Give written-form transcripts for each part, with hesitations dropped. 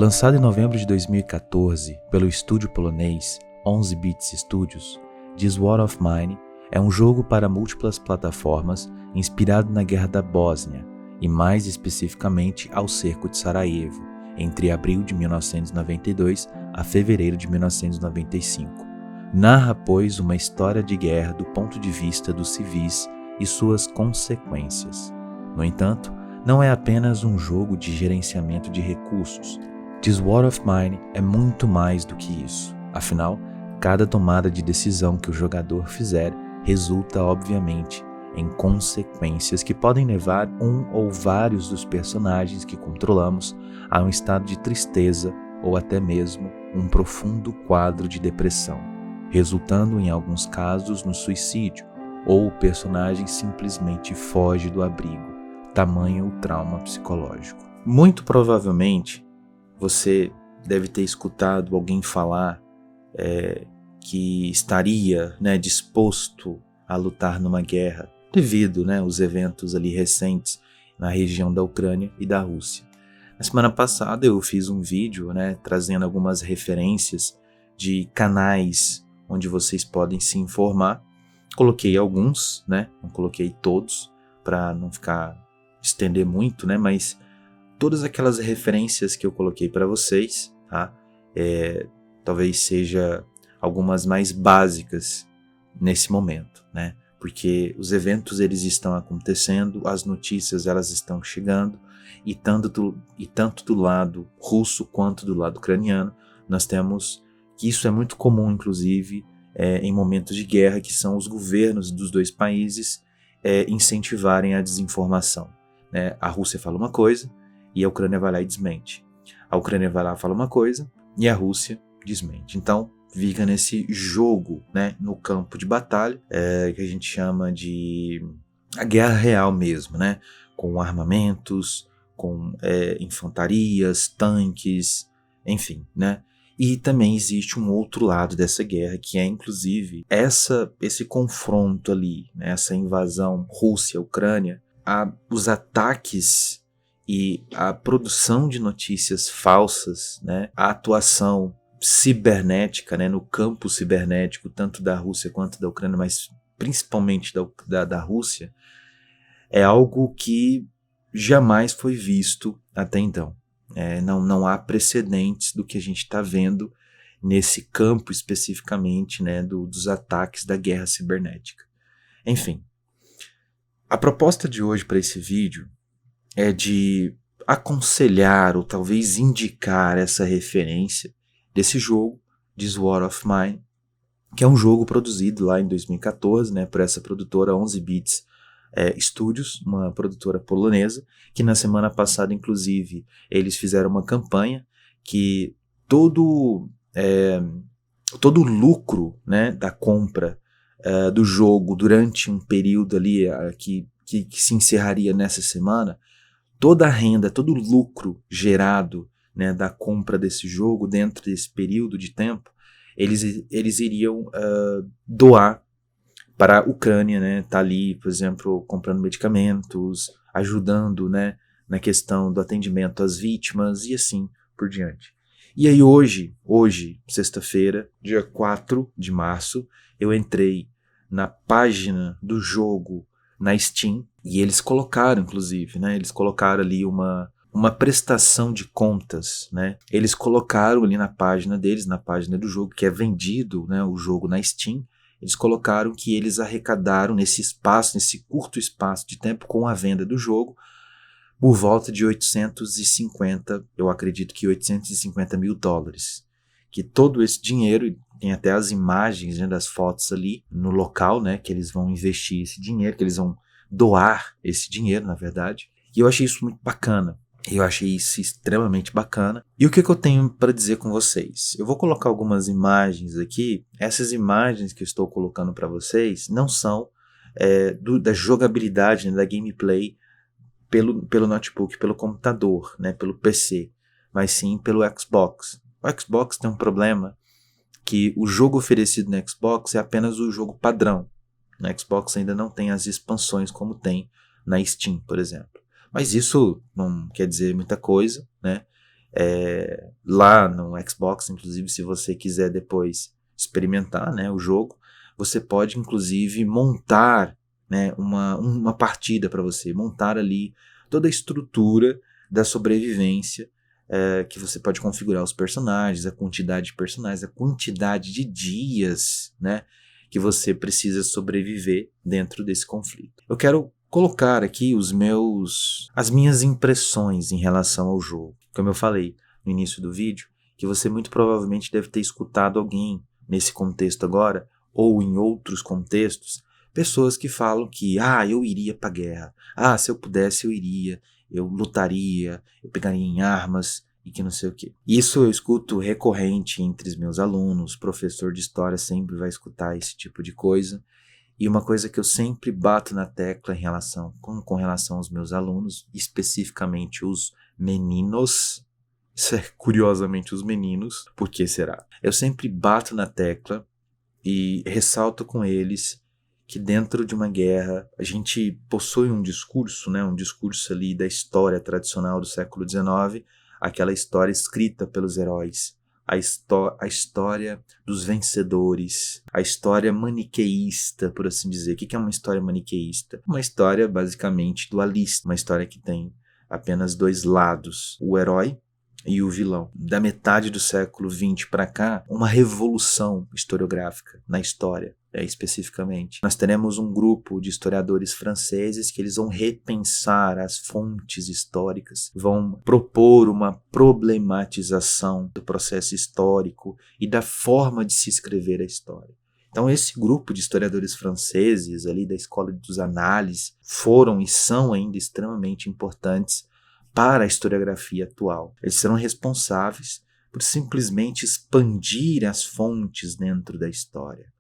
Lançado em novembro de 2014 pelo estúdio polonês 11 Bits Studios, This War of Mine é um jogo para múltiplas plataformas inspirado na Guerra da Bósnia e mais especificamente ao cerco de Sarajevo, entre abril de 1992 a fevereiro de 1995. Narra, pois, uma história de guerra do ponto de vista dos civis e suas consequências. No entanto, não é apenas um jogo de gerenciamento de recursos. This War of Mine é muito mais do que isso. Afinal, cada tomada de decisão que o jogador fizer resulta, obviamente, em consequências que podem levar um ou vários dos personagens que controlamos a um estado de tristeza ou até mesmo um profundo quadro de depressão, resultando em alguns casos no suicídio, ou o personagem simplesmente foge do abrigo, tamanho o trauma psicológico. Muito provavelmente, você deve ter escutado alguém falar que estaria disposto a lutar numa guerra devido aos eventos ali recentes na região da Ucrânia e da Rússia. Na semana passada eu fiz um vídeo trazendo algumas referências de canais onde vocês podem se informar. Coloquei alguns, não coloquei todos para não estender muito, mas todas aquelas referências que eu coloquei para vocês, tá? Talvez seja algumas mais básicas nesse momento, porque os eventos eles estão acontecendo, as notícias elas estão chegando e tanto do lado russo quanto do lado ucraniano nós temos que isso é muito comum, inclusive em momentos de guerra, que são os governos dos dois países incentivarem a desinformação. A Rússia fala uma coisa e a Ucrânia vai lá e desmente. A Ucrânia vai lá e fala uma coisa e a Rússia desmente. Então, fica nesse jogo, no campo de batalha, que a gente chama de a guerra real mesmo, com armamentos, com infantarias, tanques, enfim, E também existe um outro lado dessa guerra, que é inclusive esse confronto ali, essa invasão Rússia-Ucrânia, os ataques e a produção de notícias falsas, a atuação cibernética, no campo cibernético, tanto da Rússia quanto da Ucrânia, mas principalmente da Rússia, é algo que jamais foi visto até então. Não há precedentes do que a gente está vendo nesse campo especificamente dos ataques da guerra cibernética. Enfim, a proposta de hoje para esse vídeo é de aconselhar ou talvez indicar essa referência desse jogo, This War of Mine, que é um jogo produzido lá em 2014 por essa produtora 11 Bits Studios, uma produtora polonesa, que na semana passada, inclusive, eles fizeram uma campanha que todo o lucro da compra do jogo durante um período ali que se encerraria nessa semana, toda a renda, todo o lucro gerado da compra desse jogo dentro desse período de tempo, eles iriam doar para a Ucrânia, tá ali, por exemplo, comprando medicamentos, ajudando na questão do atendimento às vítimas e assim por diante. E aí hoje, sexta-feira, dia 4 de março, eu entrei na página do jogo na Steam e eles colocaram, inclusive, eles colocaram ali uma prestação de contas, Eles colocaram ali na página deles, na página do jogo, que é vendido, o jogo na Steam, eles colocaram que eles arrecadaram nesse curto espaço de tempo com a venda do jogo, por volta de 850, eu acredito que $850 mil. Que todo esse dinheiro, tem até as imagens das fotos ali no local, que eles vão investir esse dinheiro, que eles vão doar esse dinheiro, na verdade. E eu achei isso muito bacana. Eu achei isso extremamente bacana. E o que eu tenho para dizer com vocês? Eu vou colocar algumas imagens aqui. Essas imagens que eu estou colocando para vocês não são da jogabilidade, da gameplay pelo notebook, pelo computador, pelo PC, mas sim pelo Xbox. O Xbox tem um problema que o jogo oferecido no Xbox é apenas o jogo padrão. No Xbox ainda não tem as expansões como tem na Steam, por exemplo. Mas isso não quer dizer muita coisa, Lá no Xbox, inclusive, se você quiser depois experimentar, né, o jogo, você pode inclusive montar, né, uma partida para você, montar ali toda a estrutura da sobrevivência, que você pode configurar os personagens, a quantidade de personagens, a quantidade de dias, né, que você precisa sobreviver dentro desse conflito. Eu quero colocar aqui as minhas impressões em relação ao jogo. Como eu falei no início do vídeo, que você muito provavelmente deve ter escutado alguém nesse contexto agora, ou em outros contextos, pessoas que falam que, eu iria pra guerra, se eu pudesse eu iria, eu lutaria, eu pegaria em armas, e que não sei o quê. Isso eu escuto recorrente entre os meus alunos, professor de história sempre vai escutar esse tipo de coisa. E uma coisa que eu sempre bato na tecla com relação aos meus alunos, especificamente os meninos, curiosamente os meninos, por que será? Eu sempre bato na tecla e ressalto com eles que dentro de uma guerra a gente possui um discurso, né, um discurso ali da história tradicional do século XIX, aquela história escrita pelos heróis, a história dos vencedores, a história maniqueísta, por assim dizer. O que é uma história maniqueísta? Uma história basicamente dualista, uma história que tem apenas dois lados, o herói e o vilão. Da metade do século XX para cá, uma revolução historiográfica na história, especificamente. Nós teremos um grupo de historiadores franceses que eles vão repensar as fontes históricas, vão propor uma problematização do processo histórico e da forma de se escrever a história. Então esse grupo de historiadores franceses ali da escola dos análises foram e são ainda extremamente importantes para a historiografia atual. Eles serão responsáveis por simplesmente expandir as fontes dentro da história.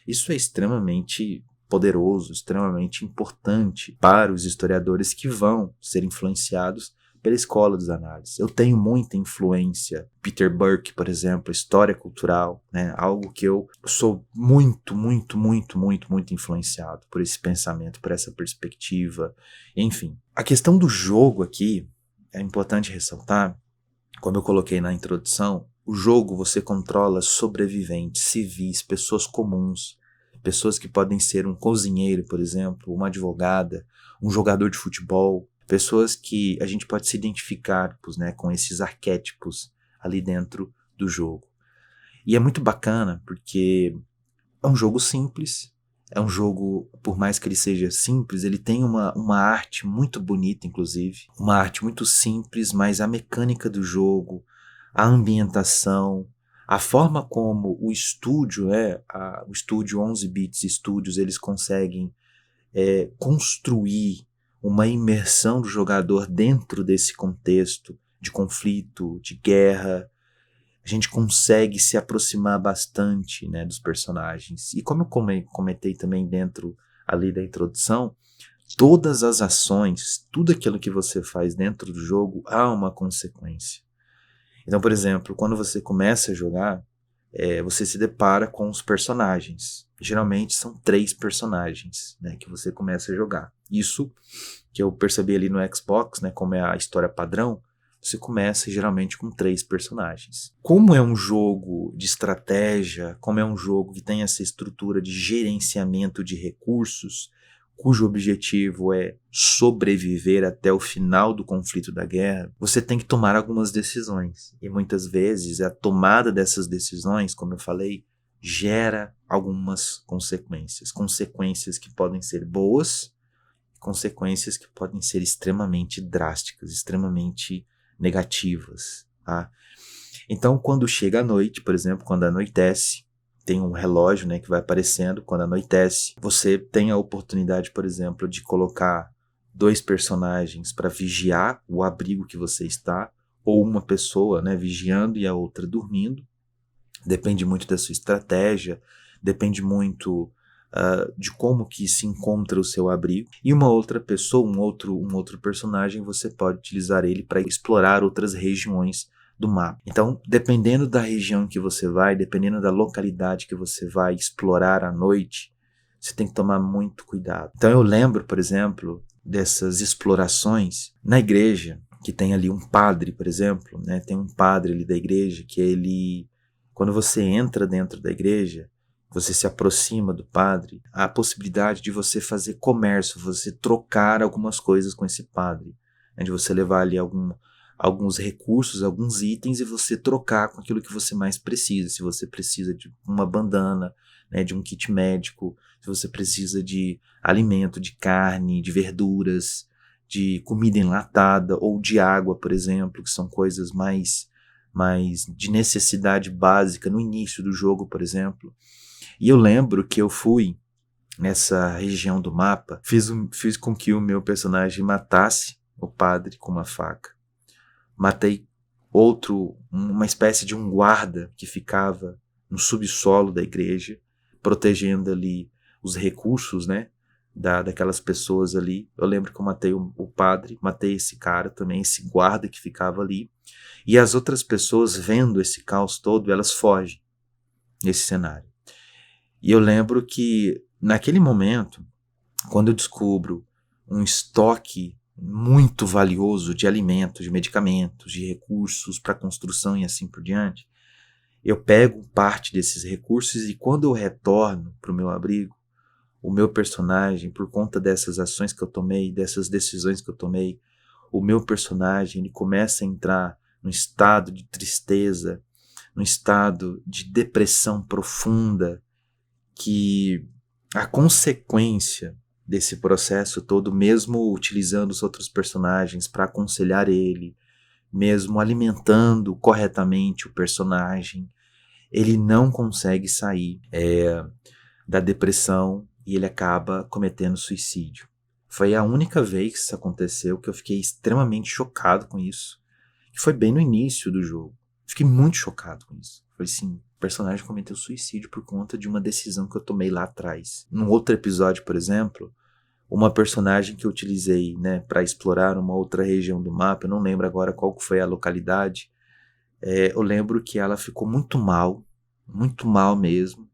Isso é extremamente poderoso, extremamente importante para os historiadores que vão ser influenciados pela escola dos análises. Eu tenho muita influência. Peter Burke, por exemplo, história cultural, né? Algo que eu sou muito influenciado por esse pensamento, por essa perspectiva. Enfim, a questão do jogo aqui, é importante ressaltar, como eu coloquei na introdução, o jogo você controla sobreviventes, civis, pessoas comuns, pessoas que podem ser um cozinheiro, por exemplo, uma advogada, um jogador de futebol, pessoas que a gente pode se identificar, né, com esses arquétipos ali dentro do jogo. E é muito bacana porque é um jogo simples, é um jogo, por mais que ele seja simples, ele tem uma arte muito bonita, inclusive. Uma arte muito simples, mas a mecânica do jogo, a ambientação, a forma como o estúdio, o estúdio 11 Bits Studios, eles conseguem construir uma imersão do jogador dentro desse contexto de conflito, de guerra. A gente consegue se aproximar bastante, né, dos personagens. E como eu comentei também dentro ali da introdução, todas as ações, tudo aquilo que você faz dentro do jogo, há uma consequência. Então, por exemplo, quando você começa a jogar, você se depara com os personagens. Geralmente são 3 personagens, né, que você começa a jogar. Isso que eu percebi ali no Xbox, né, como é a história padrão, você começa geralmente com 3 personagens. Como é um jogo de estratégia, como é um jogo que tem essa estrutura de gerenciamento de recursos, cujo objetivo é sobreviver até o final do conflito da guerra, você tem que tomar algumas decisões. E muitas vezes a tomada dessas decisões, como eu falei, gera algumas consequências. Consequências que podem ser boas, consequências que podem ser extremamente drásticas, extremamente negativas, tá? Então, quando chega a noite, por exemplo, quando anoitece, tem um relógio, né, que vai aparecendo. Quando anoitece, você tem a oportunidade, por exemplo, de colocar 2 personagens para vigiar o abrigo que você está, ou uma pessoa, né, vigiando e a outra dormindo. Depende muito da sua estratégia, depende muito de como que se encontra o seu abrigo. E uma outra pessoa, um outro personagem, você pode utilizar ele para explorar outras regiões do mapa. Então, dependendo da região que você vai, dependendo da localidade que você vai explorar à noite, você tem que tomar muito cuidado. Então eu lembro, por exemplo, dessas explorações na igreja. que tem ali um padre, por exemplo, né? Tem um padre ali da igreja que ele, quando você entra dentro da igreja, você se aproxima do padre, há a possibilidade de você fazer comércio, você trocar algumas coisas com esse padre, né? De você levar ali alguns recursos, alguns itens e você trocar com aquilo que você mais precisa. Se você precisa de uma bandana, né, de um kit médico, se você precisa de alimento, de carne, de verduras, de comida enlatada ou de água, por exemplo, que são coisas mais de necessidade básica no início do jogo, por exemplo. E eu lembro que eu fui nessa região do mapa, fiz com que o meu personagem matasse o padre com uma faca. Matei uma espécie de um guarda que ficava no subsolo da igreja, protegendo ali os recursos, né, daquelas pessoas ali. Eu lembro que eu matei o padre, matei esse cara também, esse guarda que ficava ali. E as outras pessoas, vendo esse caos todo, elas fogem nesse cenário. E eu lembro que, naquele momento, quando eu descubro um estoque muito valioso de alimentos, de medicamentos, de recursos para construção e assim por diante, eu pego parte desses recursos e quando eu retorno para o meu abrigo, o meu personagem, por conta dessas ações que eu tomei, dessas decisões que eu tomei, o meu personagem ele começa a entrar num estado de tristeza, num estado de depressão profunda, que a consequência desse processo todo, mesmo utilizando os outros personagens para aconselhar ele, mesmo alimentando corretamente o personagem, ele não consegue sair da depressão e ele acaba cometendo suicídio. Foi a única vez que isso aconteceu que eu fiquei extremamente chocado com isso. E foi bem no início do jogo. Fiquei muito chocado com isso. Foi assim, o personagem cometeu suicídio por conta de uma decisão que eu tomei lá atrás. Num outro episódio, por exemplo, uma personagem que eu utilizei, né, para explorar uma outra região do mapa, eu não lembro agora qual foi a localidade, eu lembro que ela ficou muito mal mesmo,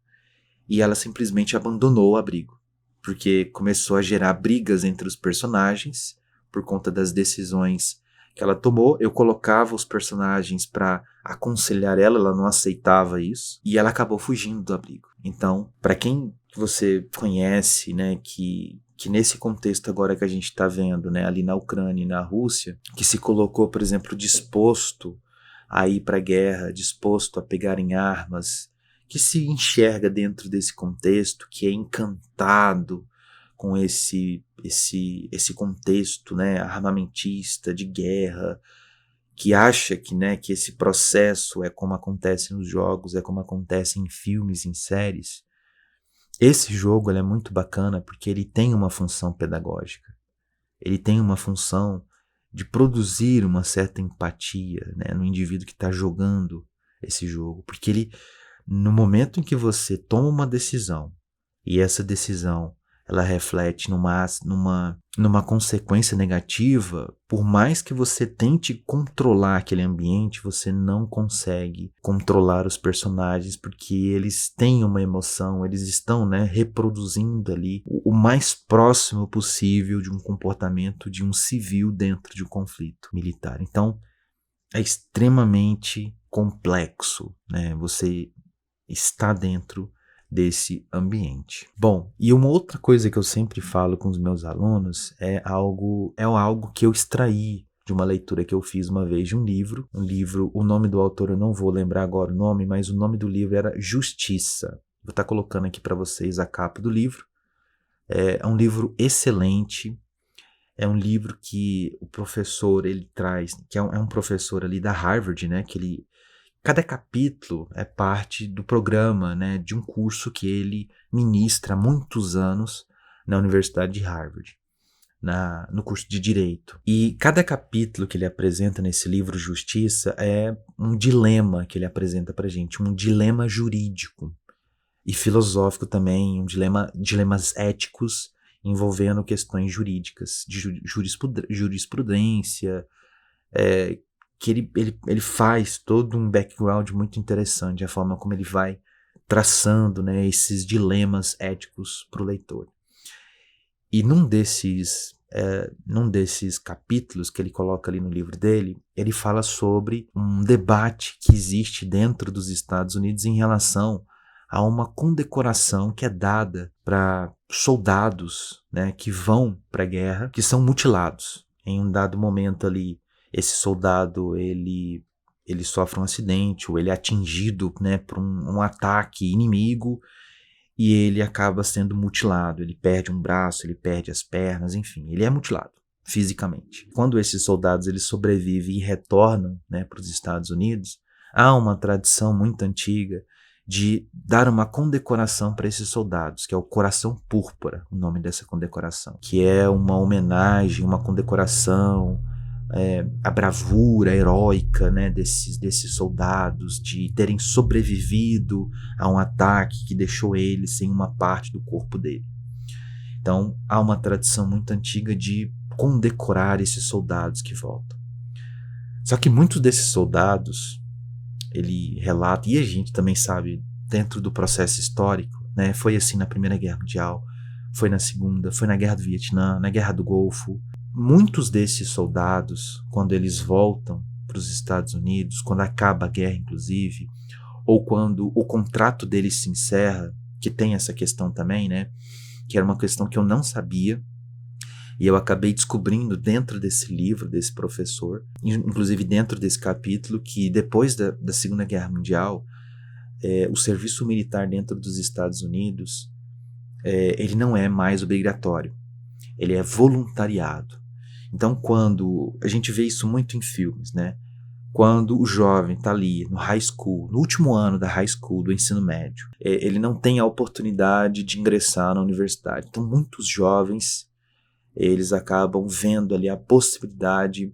e ela simplesmente abandonou o abrigo, porque começou a gerar brigas entre os personagens por conta das decisões que ela tomou. Eu colocava os personagens para aconselhar ela não aceitava isso, e ela acabou fugindo do abrigo. Então, para quem você conhece, né, que nesse contexto agora que a gente está vendo, né, ali na Ucrânia e na Rússia, que se colocou, por exemplo, disposto a ir para a guerra, disposto a pegar em armas, que se enxerga dentro desse contexto, que é encantado com esse contexto, né, armamentista, de guerra, que acha que, né, que esse processo é como acontece nos jogos, é como acontece em filmes, em séries. Esse jogo ele é muito bacana porque ele tem uma função pedagógica. Ele tem uma função de produzir uma certa empatia, né, no indivíduo que está jogando esse jogo. Porque ele, no momento em que você toma uma decisão, e essa decisão ela reflete numa consequência negativa, por mais que você tente controlar aquele ambiente, você não consegue controlar os personagens, porque eles têm uma emoção, eles estão, né, reproduzindo ali o mais próximo possível de um comportamento de um civil dentro de um conflito militar. Então, é extremamente complexo, né? Você está dentro desse ambiente. Bom, e uma outra coisa que eu sempre falo com os meus alunos é algo que eu extraí de uma leitura que eu fiz uma vez de um livro, o nome do autor eu não vou lembrar agora o nome, mas o nome do livro era Justiça. Vou estar colocando aqui para vocês a capa do livro. É um livro excelente, é um livro que o professor ele traz, que é um professor ali da Harvard, né, que cada capítulo é parte do programa, né, de um curso que ele ministra há muitos anos na Universidade de Harvard, no curso de Direito. E cada capítulo que ele apresenta nesse livro Justiça é um dilema que ele apresenta pra gente, um dilema jurídico e filosófico também, dilemas éticos envolvendo questões jurídicas, de jurisprudência, que ele faz todo um background muito interessante, a forma como ele vai traçando, né, esses dilemas éticos para o leitor. E num desses num desses capítulos que ele coloca ali no livro dele, ele fala sobre um debate que existe dentro dos Estados Unidos em relação a uma condecoração que é dada para soldados, né, que vão para a guerra, que são mutilados. Em um dado momento ali, esse soldado ele sofre um acidente ou ele é atingido, né, por um ataque inimigo e ele acaba sendo mutilado. Ele perde um braço, ele perde as pernas, enfim, ele é mutilado fisicamente. Quando esses soldados eles sobrevivem e retornam, né, para os Estados Unidos, há uma tradição muito antiga de dar uma condecoração para esses soldados, que é o Coração Púrpura, o nome dessa condecoração, que é uma homenagem, uma condecoração à bravura heróica, né, desses soldados, de terem sobrevivido a um ataque que deixou eles sem uma parte do corpo dele. Então, há uma tradição muito antiga de condecorar esses soldados que voltam. Só que muitos desses soldados, ele relata, e a gente também sabe, dentro do processo histórico, né, foi assim na Primeira Guerra Mundial, foi na Segunda, foi na Guerra do Vietnã, na Guerra do Golfo. Muitos desses soldados, quando eles voltam para os Estados Unidos, quando acaba a guerra inclusive, ou quando o contrato deles se encerra, que tem essa questão também, né, que era uma questão que eu não sabia, e eu acabei descobrindo dentro desse livro, desse professor, inclusive dentro desse capítulo, que depois da Segunda Guerra Mundial, o serviço militar dentro dos Estados Unidos, ele não é mais obrigatório, ele é voluntariado. Então, quando a gente vê isso muito em filmes, né? Quando o jovem está ali no high school, no último ano da high school, do ensino médio, ele não tem a oportunidade de ingressar na universidade. Então, muitos jovens eles acabam vendo ali a possibilidade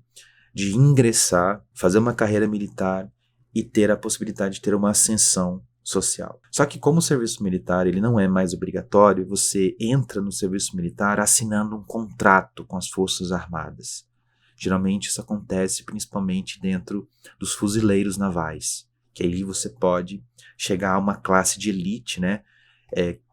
de ingressar, fazer uma carreira militar e ter a possibilidade de ter uma ascensão social. Só que como o serviço militar ele não é mais obrigatório, você entra no serviço militar assinando um contrato com as Forças Armadas. Geralmente isso acontece principalmente dentro dos fuzileiros navais, que aí você pode chegar a uma classe de elite, né?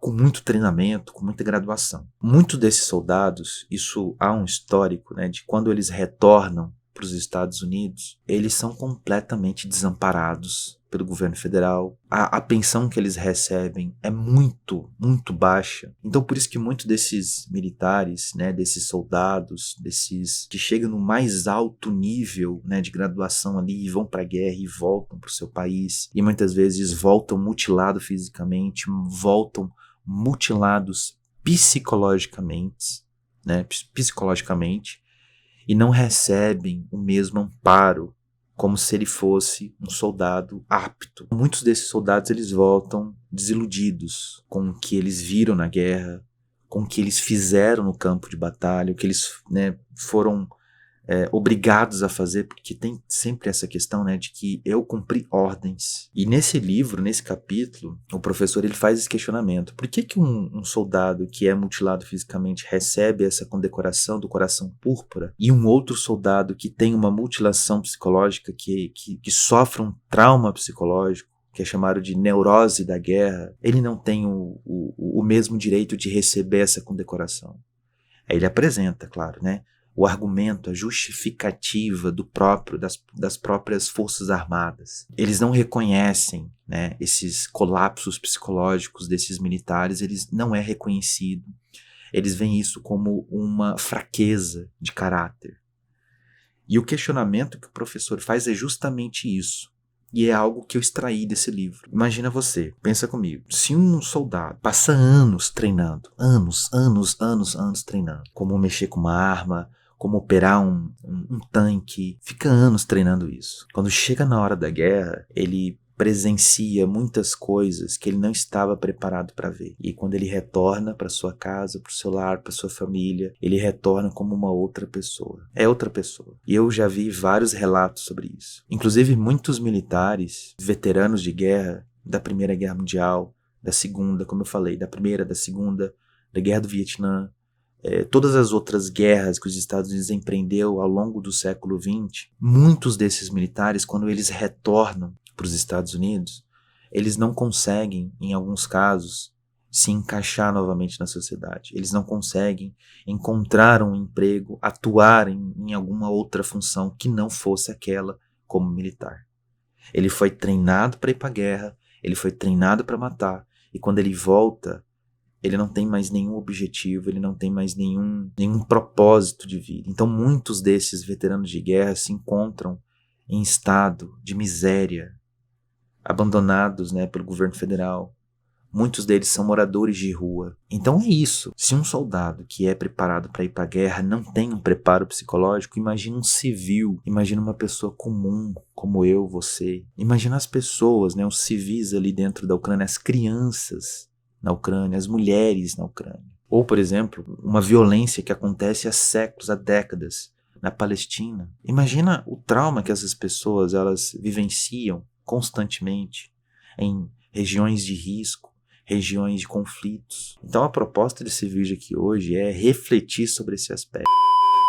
Com muito treinamento, com muita graduação. Muitos desses soldados, isso há um histórico, né, de quando eles retornam para os Estados Unidos, eles são completamente desamparados pelo governo federal. A pensão que eles recebem é muito, muito baixa. Então por isso que muitos desses militares, né, desses soldados, desses que chegam no mais alto nível, né, de graduação ali e vão para a guerra e voltam para o seu país, e muitas vezes voltam mutilados fisicamente, voltam mutilados psicologicamente, né, e não recebem o mesmo amparo como se ele fosse um soldado apto. Muitos desses soldados eles voltam desiludidos com o que eles viram na guerra, com o que eles fizeram no campo de batalha, o que eles, né, foram obrigados a fazer, porque tem sempre essa questão, né, de que eu cumpri ordens. E nesse livro, nesse capítulo, o professor ele faz esse questionamento. Por que um soldado que é mutilado fisicamente recebe essa condecoração do Coração Púrpura e um outro soldado que tem uma mutilação psicológica, que sofre um trauma psicológico, que é chamado de neurose da guerra, ele não tem o mesmo direito de receber essa condecoração? Aí ele apresenta, claro, né, o argumento, a justificativa das próprias Forças Armadas. Eles não reconhecem, né, esses colapsos psicológicos desses militares, eles não é reconhecido. Eles veem isso como uma fraqueza de caráter. E o questionamento que o professor faz é justamente isso. E é algo que eu extraí desse livro. Imagina você, pensa comigo, se um soldado passa anos treinando, anos treinando, como mexer com uma arma, como operar um tanque, fica anos treinando isso. Quando chega na hora da guerra, ele presencia muitas coisas que ele não estava preparado para ver. E quando ele retorna para sua casa, para o seu lar, para sua família, ele retorna como uma outra pessoa. É outra pessoa. E eu já vi vários relatos sobre isso. Inclusive muitos militares, veteranos de guerra, da Primeira Guerra Mundial, da Segunda, como eu falei, da Primeira, da Segunda, da Guerra do Vietnã, todas as outras guerras que os Estados Unidos empreendeu ao longo do século XX, muitos desses militares, quando eles retornam para os Estados Unidos, eles não conseguem, em alguns casos, se encaixar novamente na sociedade. Eles não conseguem encontrar um emprego, atuar em alguma outra função que não fosse aquela como militar. Ele foi treinado para ir para a guerra, ele foi treinado para matar, e quando ele volta, ele não tem mais nenhum objetivo, ele não tem mais nenhum propósito de vida. Então muitos desses veteranos de guerra se encontram em estado de miséria, abandonados, né, pelo governo federal. Muitos deles são moradores de rua. Então é isso. Se um soldado que é preparado para ir para a guerra não tem um preparo psicológico, imagina um civil, imagina uma pessoa comum, como eu, você. Imagina as pessoas, né, os civis ali dentro da Ucrânia, as crianças na Ucrânia, as mulheres na Ucrânia. Ou, por exemplo, uma violência que acontece há séculos, há décadas, na Palestina. Imagina o trauma que essas pessoas elas vivenciam constantemente em regiões de risco, regiões de conflitos. Então a proposta desse vídeo aqui hoje é refletir sobre esse aspecto.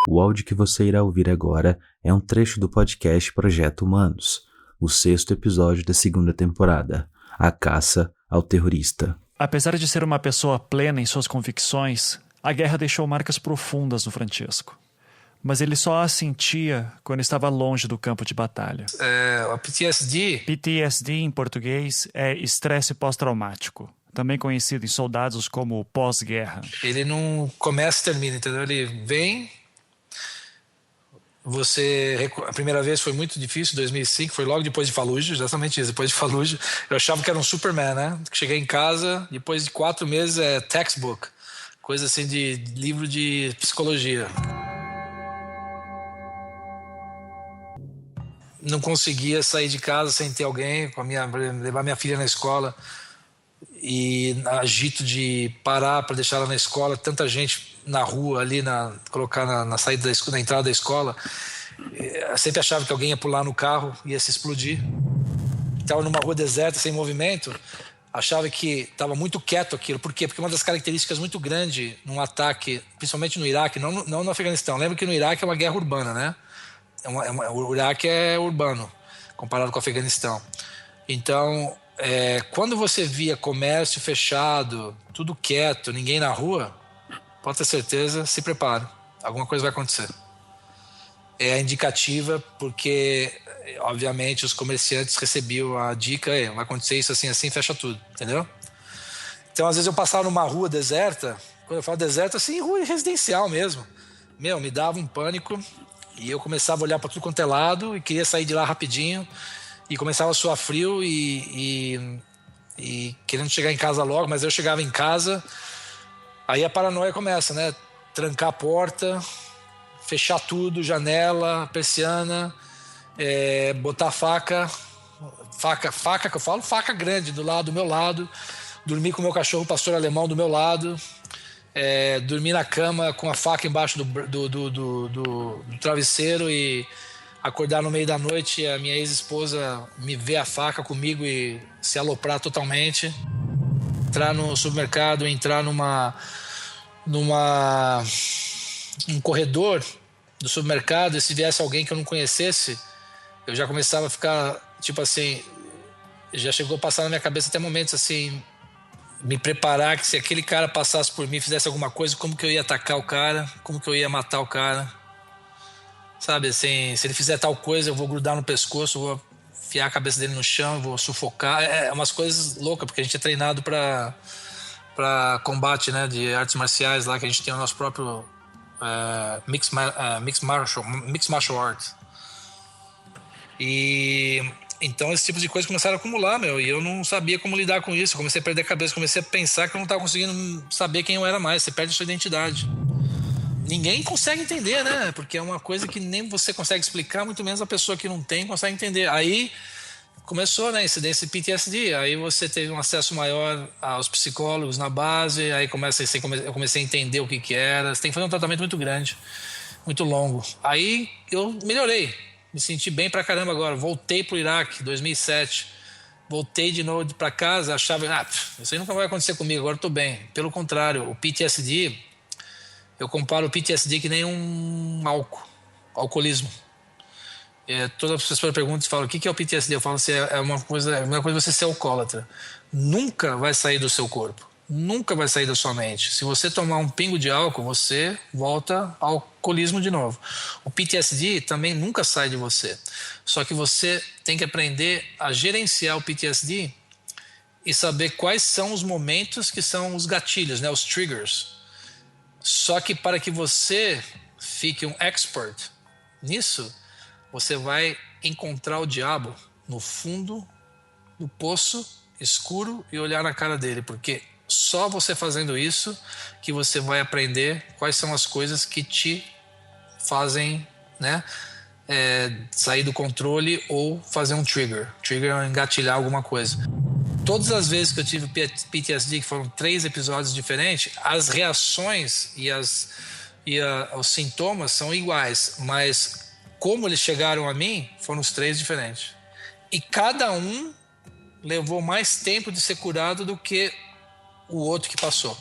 O áudio que você irá ouvir agora é um trecho do podcast Projeto Humanos, o 6º episódio da 2ª temporada, A Caça ao Terrorista. Apesar de ser uma pessoa plena em suas convicções, a guerra deixou marcas profundas no Francesco. Mas ele só a sentia quando estava longe do campo de batalha. A PTSD em português é estresse pós-traumático, também conhecido em soldados como pós-guerra. Ele não começa e termina, entendeu? Ele vem, a primeira vez foi muito difícil, 2005, foi logo depois de Fallujah, exatamente isso, depois de Fallujah. Eu achava que era um Superman, né? Cheguei em casa, depois de 4 meses é textbook, coisa assim de livro de psicologia. Não conseguia sair de casa sem ter alguém, levar minha filha na escola, e agito de parar para deixar ela na escola, tanta gente na rua ali, colocar na saída na entrada da escola. Eu sempre achava que alguém ia pular no carro, ia se explodir. Estava numa rua deserta, sem movimento, achava que estava muito quieto aquilo. Por quê? Porque uma das características muito grandes num ataque, principalmente no Iraque, não no Afeganistão. Lembra que no Iraque é uma guerra urbana, né? O Iraque é urbano, comparado com o Afeganistão. Então, quando você via comércio fechado, tudo quieto, ninguém na rua, pode ter certeza, se prepare, alguma coisa vai acontecer. É indicativa porque, obviamente, os comerciantes recebiam a dica, vai acontecer isso assim, assim, fecha tudo, entendeu? Então, às vezes eu passava numa rua deserta, quando eu falo deserta, assim, rua residencial mesmo, me dava um pânico, e eu começava a olhar para tudo quanto é lado e queria sair de lá rapidinho, e começava a suar frio e querendo chegar em casa logo, mas eu chegava em casa, aí a paranoia começa, né? Trancar a porta, fechar tudo, janela, persiana, botar faca que eu falo, faca grande do meu lado, dormir com o meu cachorro pastor alemão do meu lado, dormir na cama com a faca embaixo do travesseiro e acordar no meio da noite e a minha ex-esposa me ver a faca comigo e se aloprar totalmente. Entrar no supermercado, entrar num corredor do supermercado, e se viesse alguém que eu não conhecesse, eu já começava a ficar, tipo assim, já chegou a passar na minha cabeça até momentos assim, me preparar que se aquele cara passasse por mim, fizesse alguma coisa, como que eu ia atacar o cara, como que eu ia matar o cara. Sabe, assim, se ele fizer tal coisa, eu vou grudar no pescoço, eu vou enfiar a cabeça dele no chão, eu vou sufocar. É umas coisas loucas, porque a gente é treinado para combate, né, de artes marciais lá, que a gente tem o nosso próprio mixed martial arts. E então esse tipo de coisa começaram a acumular, e eu não sabia como lidar com isso. Eu comecei a perder a cabeça, comecei a pensar que eu não estava conseguindo saber quem eu era mais. Você perde a sua identidade. Ninguém consegue entender, né? Porque é uma coisa que nem você consegue explicar, muito menos a pessoa que não tem consegue entender. Aí começou, né, a incidência de PTSD. Aí você teve um acesso maior aos psicólogos na base. Aí eu comecei a entender o que era. Você tem que fazer um tratamento muito grande, muito longo. Aí eu melhorei, me senti bem pra caramba agora. Voltei pro Iraque, 2007. Voltei de novo pra casa, achava, isso aí nunca vai acontecer comigo, agora eu tô bem. Pelo contrário, o PTSD, eu comparo o PTSD que nem um alcoolismo. Todas as pessoas perguntam e falam, o que é o PTSD? Eu falo assim, é uma coisa você ser alcoólatra. Nunca vai sair do seu corpo. nunca vai sair da sua mente. Se você tomar um pingo de álcool, você volta ao alcoolismo de novo. O PTSD também nunca sai de você. Só que você tem que aprender a gerenciar o PTSD e saber quais são os momentos que são os gatilhos, né, os triggers. Só que para que você fique um expert nisso, você vai encontrar o diabo no fundo do poço escuro e olhar na cara dele, porque só você fazendo isso que você vai aprender quais são as coisas que te fazem, né, sair do controle ou fazer um trigger. Trigger é engatilhar alguma coisa. Todas as vezes que eu tive PTSD, que foram 3 episódios diferentes, as reações e os sintomas são iguais, mas como eles chegaram a mim, foram os 3 diferentes. E cada um levou mais tempo de ser curado do que o outro que passou.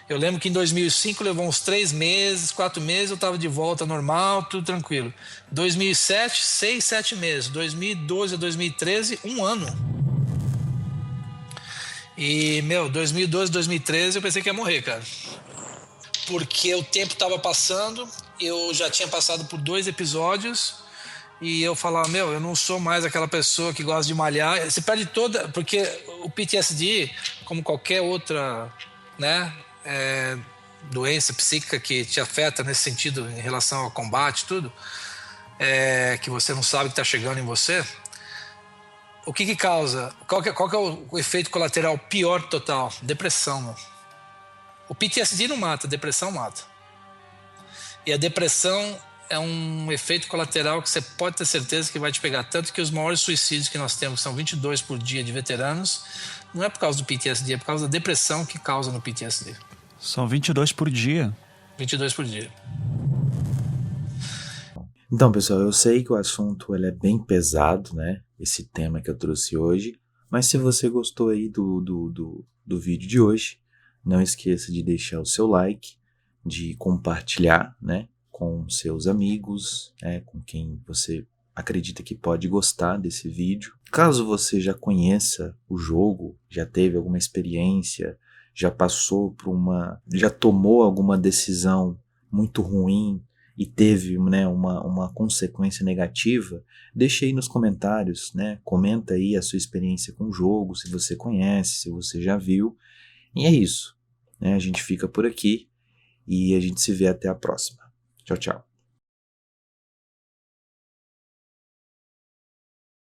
Eu lembro que em 2005 levou uns 3 meses, 4 meses, eu estava de volta normal, tudo tranquilo. 2007, 6, 7 meses. 2012 a 2013, 1 ano. E, 2012, 2013 eu pensei que ia morrer, cara. Porque o tempo estava passando, eu já tinha passado por 2 episódios e eu falava, eu não sou mais aquela pessoa que gosta de malhar. Você perde toda... Porque o PTSD, como qualquer outra, né, doença psíquica que te afeta nesse sentido em relação ao combate, tudo, que você não sabe que está chegando em você... O que causa? Qual que é o efeito colateral pior total? Depressão, mano. O PTSD não mata, a depressão mata. E a depressão é um efeito colateral que você pode ter certeza que vai te pegar. Tanto que os maiores suicídios que nós temos, que são 22 por dia de veteranos, não é por causa do PTSD, é por causa da depressão que causa no PTSD. São 22 por dia? 22 por dia. Então, pessoal, eu sei que o assunto ele é bem pesado, né? Esse tema que eu trouxe hoje. Mas se você gostou aí do vídeo de hoje, não esqueça de deixar o seu like, de compartilhar, né? Com seus amigos, né, com quem você acredita que pode gostar desse vídeo. Caso você já conheça o jogo, já teve alguma experiência, já passou por já tomou alguma decisão muito ruim, e teve, né, uma consequência negativa, deixe aí nos comentários, né, comenta aí a sua experiência com o jogo, se você conhece, se você já viu, e é isso, né, a gente fica por aqui e a gente se vê até a próxima. Tchau, tchau.